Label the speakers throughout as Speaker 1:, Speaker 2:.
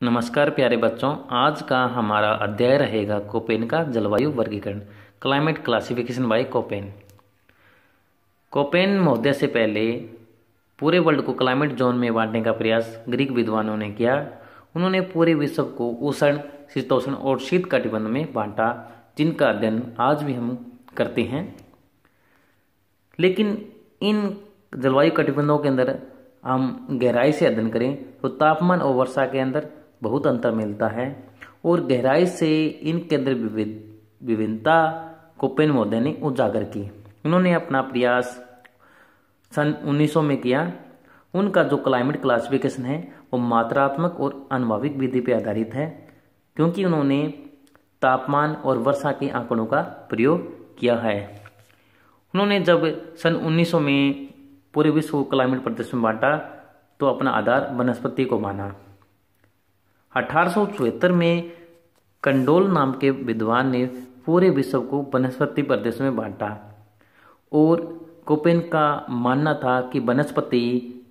Speaker 1: नमस्कार प्यारे बच्चों। आज का हमारा अध्याय रहेगा कोपेन का जलवायु वर्गीकरण, climate classification bye Koppen. Koppen महोदय से पहले पूरे वर्ल्ड को क्लाइमेट जोन में बांटने का प्रयास ग्रीक विद्वानों ने किया। उन्होंने पूरे विश्व को उष्ण, शीतोष्ण और शीत कटिबंध में बांटा, जिनका अध्ययन आज भी हम करते हैं। लेकिन इन जलवायु कटिबंधों के अंदर हम गहराई से अध्ययन करें तो तापमान और वर्षा के अंदर बहुत अंतर मिलता है, और गहराई से इनके अंदर विभिन्नता कोपेन महोदय ने उजागर की। उन्होंने अपना प्रयास सन 1900 में किया। उनका जो क्लाइमेट क्लासिफिकेशन है वो मात्रात्मक और आनुभविक विधि पर आधारित है, क्योंकि उन्होंने तापमान और वर्षा के आंकड़ों का प्रयोग किया है। उन्होंने जब सन 1900 में पूरे विश्व को क्लाइमेट प्रदेश में बांटा तो अपना आधार वनस्पति को माना। 1874 में कंडोल नाम के विद्वान ने पूरे विश्व को वनस्पति प्रदेश में बांटा, और कोपेन का मानना था कि वनस्पति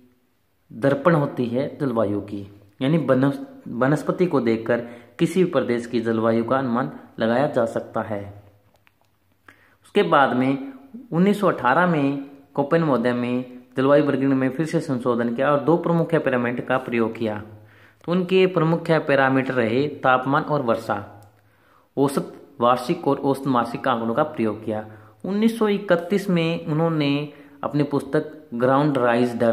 Speaker 1: दर्पण होती है जलवायु की, यानी वनस्पति को देखकर किसी भी प्रदेश की जलवायु का अनुमान लगाया जा सकता है। उसके बाद में 1918 में कोपेन महोदय में जलवायु वर्गीकरण में फिर से संशोधन किया और दो प्रमुख पैरामीटर का प्रयोग किया। तो उनके प्रमुख पैरामीटर रहे तापमान और वर्षा। औसत वार्षिक और औसत मासिक आंकड़ों का प्रयोग किया। 1931 में उन्होंने अपनी पुस्तक ग्राउंड राइज्ड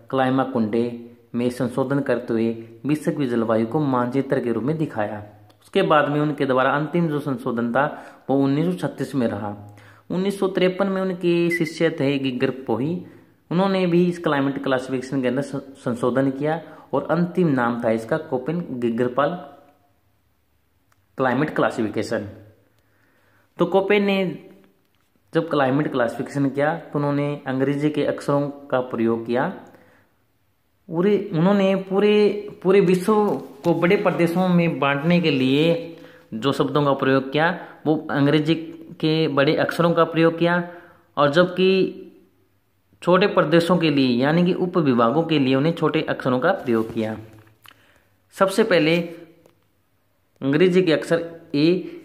Speaker 1: क्लाइमाकुंडे में संशोधन करते हुए विश्व की जलवायु को मानचित्र के रूप में दिखाया। उसके बाद में उनके द्वारा अंतिम जो संशोधन था वो 1936 में रहा। 1953 में उनके शिष्य थे गिगर पोही। उन्होंने भी इस क्लाइमेट क्लासिफिकेशन के अंदर संशोधन किया, और अंतिम नाम था इसका कोपेन गिगरपाल क्लाइमेट क्लासिफिकेशन। तो कोपेन ने जब क्लाइमेट क्लासिफिकेशन किया तो उन्होंने अंग्रेजी के अक्षरों का प्रयोग किया। उन्होंने पूरे विश्व को बड़े प्रदेशों में बांटने के लिए जो शब्दों का प्रयोग किया वो अंग्रेजी के बड़े अक्षरों का प्रयोग किया, और जबकि छोटे प्रदेशों के लिए यानी कि उप विभागों के लिए उन्हें छोटे अक्षरों का प्रयोग किया। सबसे पहले अंग्रेजी के अक्षर ए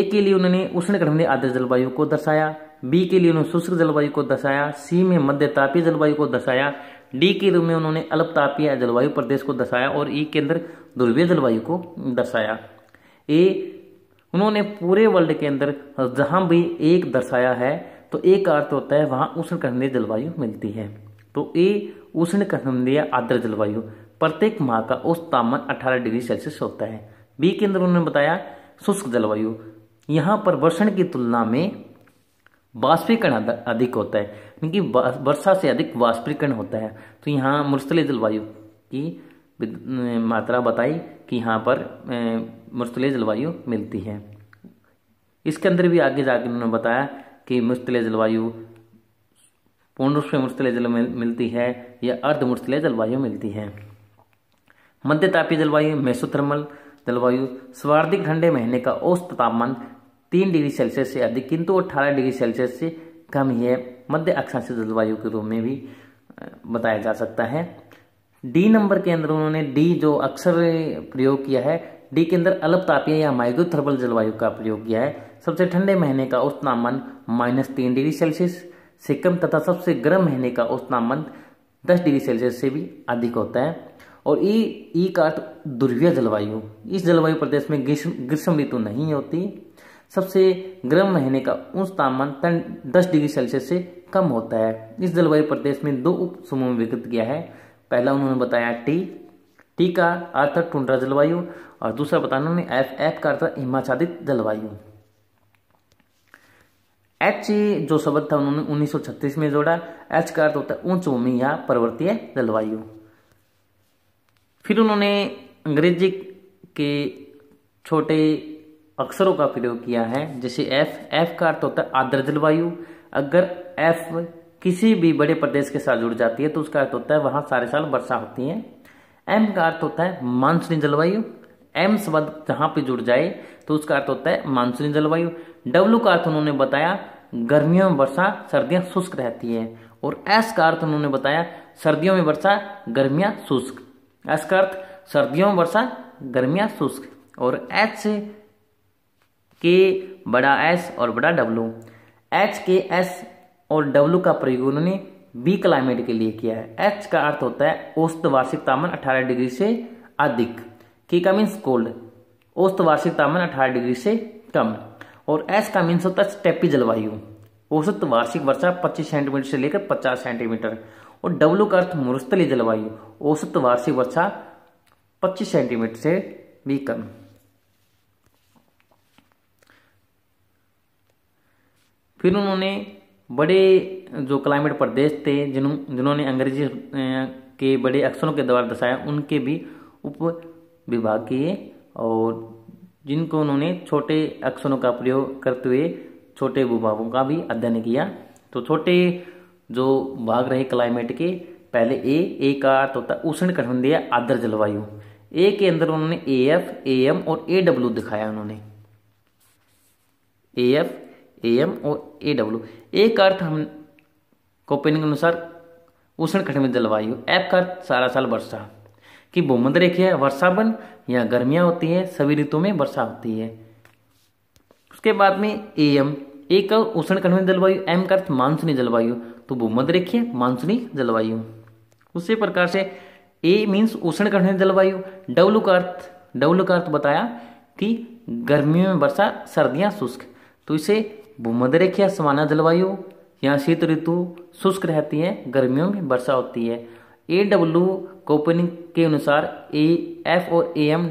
Speaker 1: के लिए उन्होंने उष्णकटिबंधीय आर्द्र जलवायु को दर्शाया, बी के लिए उन्होंने शुष्क जलवायु को दर्शाया, सी में मध्य तापीय जलवायु को दर्शाया, डी के रूप में उन्होंने अल्प तापीय जलवायु प्रदेश को दर्शाया, और ई के अंदर ध्रुवीय जलवायु को दर्शाया। उन्होंने पूरे वर्ल्ड के अंदर जहां भी एक दर्शाया है तो एक अर्थ होता है वहां उष्णकटिबंधीय जलवायु मिलती है। तो उष्णकटिबंधीय आर्द्र जलवायु प्रत्येक माह का औसत तापमान 18 डिग्री सेल्सियस होता है। बी के अंदर उन्होंने बताया शुष्क जलवायु, यहाँ पर वर्षण की तुलना में वाष्पीकरण अधिक होता है, क्योंकि वर्षा से अधिक वाष्पीकरण होता है। तो यहाँ मरुस्थलीय जलवायु की मात्रा बताई कि यहाँ पर मरुस्थलीय जलवायु मिलती है। इसके अंदर भी आगे जाकर उन्होंने बताया कि मरुस्थलीय जलवायु पूर्ण रूप से मरुस्थलीय जलवायु मिलती है या अर्ध मरुस्थलीय जलवायु मिलती है। मध्य तापीय जलवायु मेसोथर्मल जलवायु सर्वाधिक ठंडे महीने का औसत तापमान 3 डिग्री सेल्सियस से अधिक किंतु 18 डिग्री सेल्सियस से कम ही है। मध्य अक्षांशीय जलवायु के रूप में भी बताया जा सकता है। डी नंबर के अंदर उन्होंने डी जो अक्षर प्रयोग किया है, डी के अंदर अल्प तापीय या माइक्रोथर्मल जलवायु का प्रयोग किया है। सबसे ठंडे महीने का औसत तापमान -3 डिग्री सेल्सियस से कम तथा सबसे गर्म महीने का औसत तापमान 10 डिग्री सेल्सियस से भी अधिक होता है। और ई का अर्थ ध्रुवीय जलवायु। इस जलवायु प्रदेश में ग्रीष्म ऋतु नहीं होती। सबसे गर्म महीने का औसत तापमान 10 डिग्री सेल्सियस से कम होता है। इस जलवायु प्रदेश में 2 उप समूह विकसित किया है। पहला उन्होंने बताया टी का अर्थ टुंड्रा जलवायु, और दूसरा बताया उन्होंने एफ का अर्थ हिमाच्छादित जलवायु। एच जो शब्द था उन्होंने 1936 में जोड़ा। एच का अर्थ होता है उच्च भूमि या पर्वतीय जलवायु। फिर उन्होंने अंग्रेजी के छोटे अक्षरों का प्रयोग किया है, जैसे एफ का अर्थ होता है आर्द्र जलवायु। अगर एफ किसी भी बड़े प्रदेश के साथ जुड़ जाती है तो उसका अर्थ होता है वहां सारे साल वर्षा होती है। एम का अर्थ होता है मानसूनी जलवायु। एम शब्द जहां पे जुड़ जाए तो उसका अर्थ होता है मानसूनी जलवायु। डब्ल्यू का अर्थ उन्होंने बताया गर्मियों में वर्षा, सर्दियां शुष्क रहती है। और एस का अर्थ उन्होंने बताया सर्दियों में वर्षा, गर्मियां शुष्क। एस का अर्थ सर्दियों में वर्षा, गर्मियां शुष्क। और एच के बड़ा एस और बड़ा डब्लू, एच के एस और डब्लू का प्रयोग उन्होंने बी क्लाइमेट के लिए किया है। एच का अर्थ होता है औसत वार्षिक तापमान 18 डिग्री से अधिक, के का मीन्स कोल्ड, औसत वार्षिक तापमान 18 डिग्री से कम। और एस का मीन्स होता है स्टेपी जलवायु, औसत वार्षिक वर्षा 25 सेंटीमीटर से लेकर 50 सेंटीमीटर। और डब्लू का अर्थ मरुस्थलीय जलवायु, औसत वार्षिक वर्षा 25 सेंटीमीटर से भी कम। फिर उन्होंने बड़े जो क्लाइमेट प्रदेश थे जिन्होंने अंग्रेजी के बड़े अक्षरों के द्वारा दर्शाया, उनके भी उप विभाग किए, और जिनको उन्होंने छोटे अक्षरों का प्रयोग करते हुए छोटे भूभागों का भी अध्ययन किया। तो छोटे जो भाग रहे क्लाइमेट के, पहले ए का अर्थ होता है उष्ण कटिबंधीय आर्द्र जलवायु। ए के अंदर उन्होंने एफ, एएम और एडब्ल्यू दिखाया। उन्होंने एफ, एएम और एडब्ल्यू। ए का अर्थ हम कोपेनिक अनुसार उष्ण कटिबंधीय जलवायु, एफ का अर्थ सारा साल वर्षा की भूमध्य रेखीय वर्षावन या गर्मियां होती है, सभी ऋतुओं में वर्षा होती है। उसके बाद में एएम, ए का उष्ण कटिबंधीय जलवायु, एम का अर्थ मानसूनी जलवायु, तो भूमध्य रेखीय मानसूनी जलवायु। उसी प्रकार से ए मीन्स उष्ण कटिबंधीय जलवायु, डब्ल्यू का अर्थ बताया कि गर्मियों में वर्षा, सर्दियां शुष्क, तो इसे भूमध्य रेखीय सामान्य जलवायु, यहाँ शीत ऋतु शुष्क रहती है, गर्मियों में वर्षा होती है। एडब्ल्यू कोपेनिक के अनुसार ए, एफ और एएम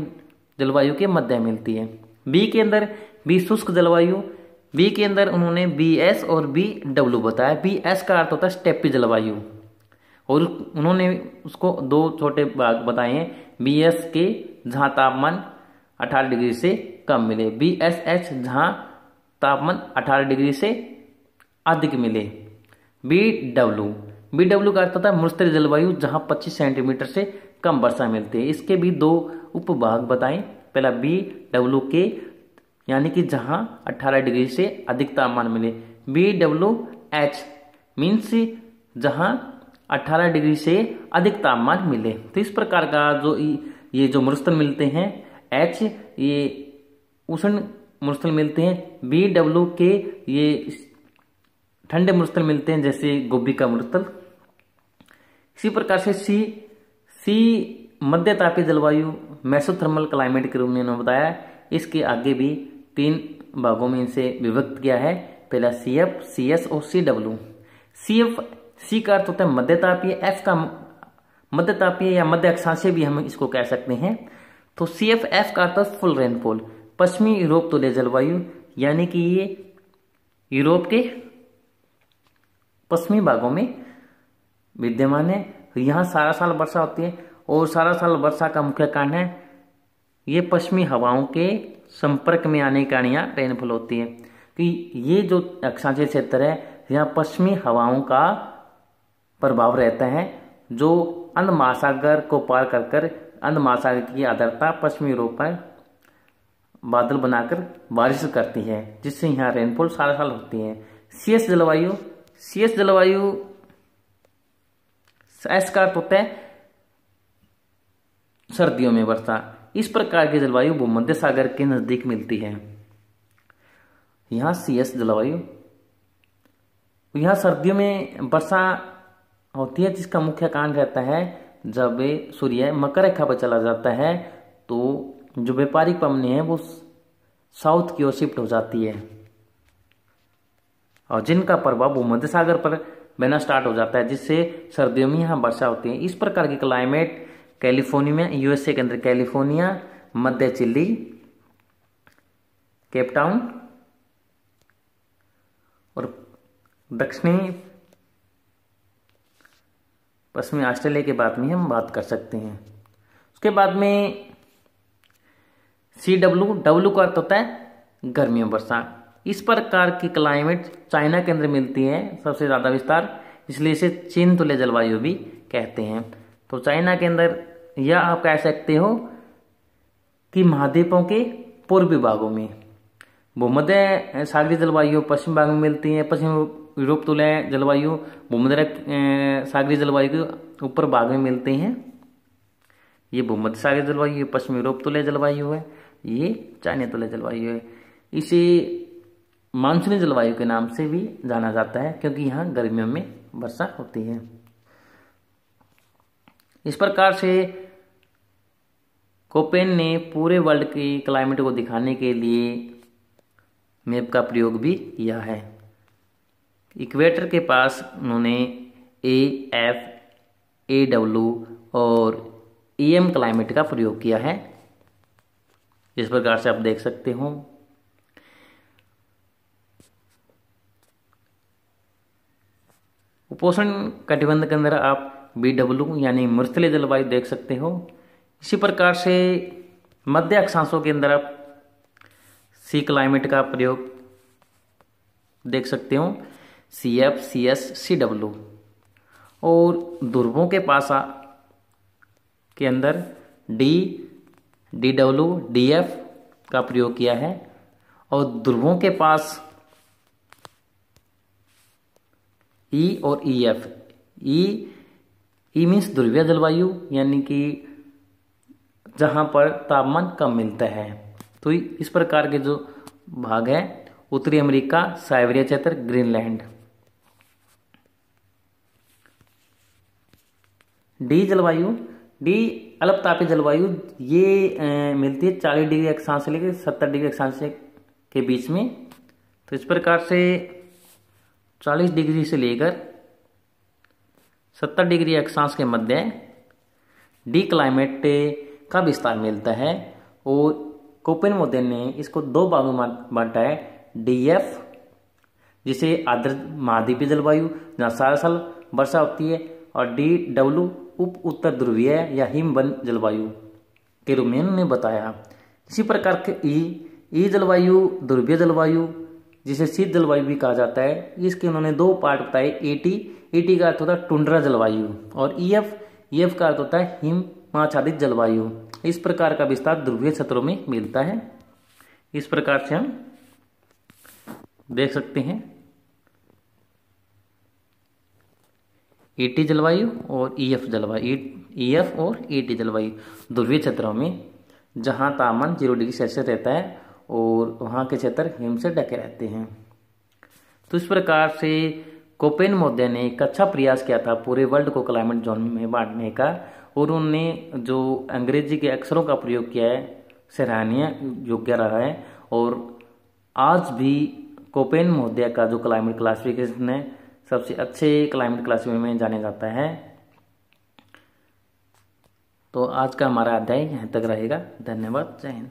Speaker 1: जलवायु के मध्य मिलती है। बी के अंदर बी शुष्क जलवायु, बी के अंदर उन्होंने बी एस और बी डब्ल्यू बताया। बी एस का अर्थ होता है स्टेपी जलवायु, और उन्होंने उसको दो छोटे भाग बताए हैं, बी एस के जहां तापमान 18 डिग्री से कम मिले, बी एस एच जहां तापमान 18 डिग्री से अधिक मिले, बी डब्ल्यू का अर्थ होता है मरुस्थलीय जलवायु, जहां 25 सेंटीमीटर से कम वर्षा मिलती है। इसके भी दो उपभाग बताएं, पहला बी डब्ल्यू के यानी कि जहां 18 डिग्री से अधिक तापमान मिले, बी डब्ल्यू एच मीन्स जहां 18 डिग्री से अधिक तापमान मिले। तो इस प्रकार का जो ये जो मरुस्थल मिलते हैं, एच ये उष्ण मरुस्थल मिलते हैं, बी डब्ल्यू के ये ठंडे मरुस्थल मिलते हैं जैसे गोबी का मरुस्थल। इसी प्रकार से सी मध्य तापीय जलवायु, मेसोथर्मल क्लाइमेट के रूप में उन्होंने बताया। इसके आगे भी 3 भागों में इसे विभक्त किया है, पहला सीएफ, सीएस और सीडब्ल्यू। सी का अर्थ होता है मध्य तापीय, एफ का मध्य तापीय या मध्य अक्षांशीय भी हम इसको कह सकते हैं। तो सीएफ, एफ का अर्थ है फुल रेनफॉल, पश्चिमी यूरोप तुल्य जलवायु, यानी कि ये यूरोप के पश्चिमी भागों में विद्यमान है। यहाँ सारा साल वर्षा होती है, और सारा साल वर्षा का मुख्य कारण है ये पश्चिमी हवाओं के संपर्क में आने के कारण यहाँ रेनफॉल होती है। कि ये जो अक्षांशीय क्षेत्र है, यहाँ पश्चिमी हवाओं का प्रभाव रहता है, जो अंध महासागर को पार कर अंध महासागर की आर्द्रता पश्चिमी यूरोप पर बादल बनाकर बारिश करती है, जिससे यहाँ रेनफॉल सारा साल होती है। सीएस जलवायु एस का अर्थ होता है सर्दियों में वर्षा। इस प्रकार की जलवायु भूमध्य सागर के नजदीक मिलती है। यहाँ सीएस जलवायु, यहाँ सर्दियों में वर्षा होती है, जिसका मुख्य कारण रहता है जब सूर्य मकर रेखा पर चला जाता है, तो जो व्यापारिक पवनें हैं वो साउथ की ओर शिफ्ट हो जाती है, और जिनका प्रभाव भूमध्य सागर पर बना स्टार्ट हो जाता है, जिससे सर्दियों में यहाँ वर्षा होती है। इस प्रकार की क्लाइमेट कैलिफोर्निया में, यूएसए के अंदर कैलिफोर्निया, मध्य चिली, केप टाउन और दक्षिणी पश्चिमी ऑस्ट्रेलिया के बाद में हम बात कर सकते हैं। उसके बाद में डब्ल्यू का अर्थ होता है गर्मियों वर्षा। इस प्रकार की क्लाइमेट चाइना के अंदर मिलती है सबसे ज्यादा विस्तार, इसलिए इसे चीन तुल्य जलवायु भी कहते हैं। तो चाइना के अंदर, या आप कह सकते हो कि महाद्वीपों के पूर्वी भागों में भूमध्य सागरीय जलवायु पश्चिम भाग में मिलती है, पश्चिम यूरोप तुल्य जलवायु भूमध्य सागरीय जलवायु के ऊपर भाग में मिलते हैं। ये भूमध्य सागरीय जलवायु, ये पश्चिमी यूरोप तुल्य जलवायु है, ये चाइना तुल्य जलवायु है। इसे मानसूनी जलवायु के नाम से भी जाना जाता है क्योंकि यहाँ गर्मियों में वर्षा होती है। इस प्रकार से कोपेन ने पूरे वर्ल्ड की क्लाइमेट को दिखाने के लिए मैप का प्रयोग भी किया है। इक्वेटर के पास उन्होंने AF, AW और EM क्लाइमेट का प्रयोग किया है। इस प्रकार से आप देख सकते हो। उपोष्ण कटिबंध के अंदर आप BW यानी मृस्थलीय जलवायु देख सकते हो। इसी प्रकार से मध्य अक्षांशों के अंदर आप C क्लाइमेट का प्रयोग देख सकते हो, CF, CS, CW। और ध्रुवों के पास के अंदर DW, DF का प्रयोग किया है। और ध्रुवों के पास E और EF। E मीन्स ध्रुवीय जलवायु यानी कि जहां पर तापमान कम मिलता है। तो इस प्रकार के जो भाग है, उत्तरी अमेरिका, साइबेरिया क्षेत्र, ग्रीनलैंड। डी जलवायु, डी अल्पतापीय जलवायु, ये मिलती है 40 डिग्री अक्षांश से लेकर 70 डिग्री अक्षांश के बीच में। तो इस प्रकार से 40 डिग्री से लेकर 70 डिग्री अक्षांश के मध्य डी क्लाइमेट का विस्तार मिलता है। और कोपेन मोदेन ने इसको दो भागों में बांटा है। DF जिसे आर्द्र महाद्वीपीय जलवायु जहाँ सारा साल वर्षा होती है, और DW उप उत्तर ध्रुवीय या हिमवन जलवायु के रूप में उन्होंने बताया। इसी प्रकार के ई जलवायु ध्रुवीय जलवायु जिसे शीत जलवायु भी कहा जाता है। इसके उन्होंने दो पार्ट बताए। AT का अर्थ होता है टुंड्रा जलवायु, और EF का अर्थ होता है हिमाच्छादित जलवायु। इस प्रकार का विस्तार ध्रुवीय क्षेत्रों में मिलता है। इस प्रकार से हम देख सकते हैं AT जलवायु और EF जलवायु, EF और AT जलवायु ध्रुवीय क्षेत्रों में जहां तापमान 0 डिग्री सेल्सियस रहता है और वहां के क्षेत्र हिम से ढके रहते हैं। तो इस प्रकार से कोपेन मोदेन ने एक अच्छा प्रयास किया था पूरे वर्ल्ड को क्लाइमेट जोन में बांटने का, और उन्होंने जो अंग्रेजी के अक्षरों का प्रयोग किया है सराहनीय योग्य रहा है। और आज भी कोपेन मोदेन का जो क्लाइमेट क्लासिफिकेशन है सबसे अच्छे क्लाइमेट क्लासिफिकेशन में जाने जाता है। तो आज का हमारा अध्याय यहाँ तक रहेगा। धन्यवाद। जय हिंद।